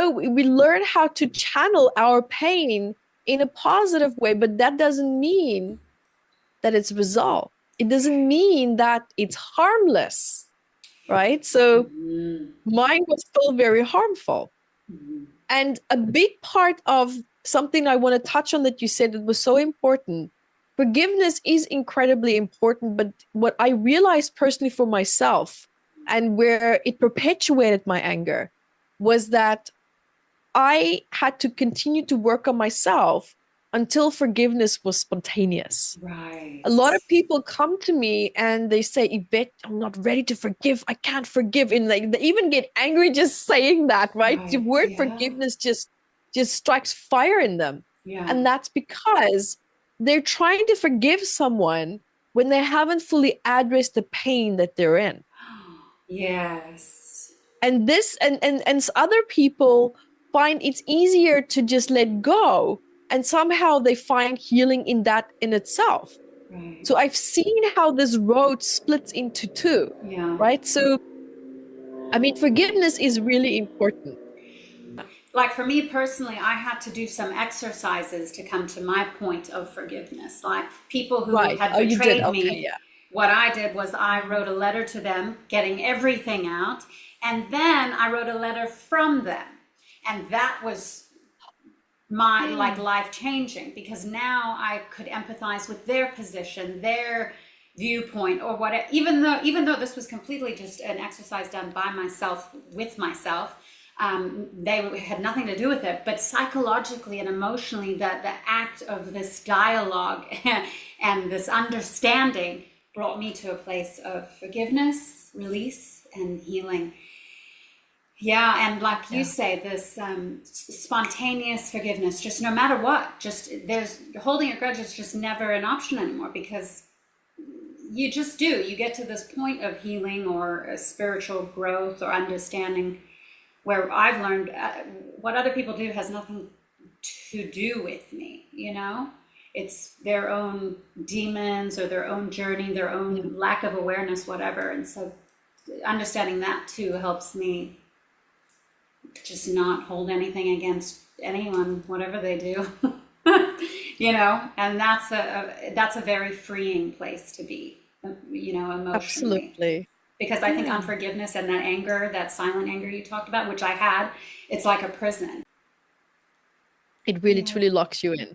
we learn how to channel our pain in a positive way, but that doesn't mean that it's resolved. It doesn't mean that it's harmless, right? So mine was still very harmful. And a big part of something I want to touch on that you said that was so important, forgiveness is incredibly important. But what I realized personally for myself and where it perpetuated my anger was that I had to continue to work on myself until forgiveness was spontaneous. Right. A lot of people come to me and they say, Evette, I'm not ready to forgive. I can't forgive. And they even get angry just saying that, right? The Right. word Yeah. forgiveness just strikes fire in them. Yeah. And that's because they're trying to forgive someone when they haven't fully addressed the pain that they're in. Yes. And this and other people find it's easier to just let go, and somehow they find healing in that in itself. Right. So I've seen how this road splits into two, Yeah. right? So I mean, forgiveness is really important. Like for me personally, I had to do some exercises to come to my point of forgiveness. Like people who Right. had Oh, you did. betrayed Okay, me, yeah. what I did was I wrote a letter to them, getting everything out, and then I wrote a letter from them. And that was my like life changing, because now I could empathize with their position, their viewpoint, or what, even though this was completely just an exercise done by myself with myself. They had nothing to do with it, but psychologically and emotionally, the act of this dialogue and this understanding brought me to a place of forgiveness, release, and healing. Yeah, and like you Yeah. say, this spontaneous forgiveness, just no matter what, just there's holding a grudge is just never an option anymore, because you just do. You get to this point of healing or a spiritual growth or understanding where I've learned what other people do has nothing to do with me, you know? It's their own demons or their own journey, their Yeah. own lack of awareness, whatever. And so understanding that too helps me just not hold anything against anyone, whatever they do. And that's a very freeing place to be, emotionally. Absolutely. Because I think Yeah. unforgiveness and that anger, that silent anger you talked about, which I had, it's like a prison. It really truly locks you in.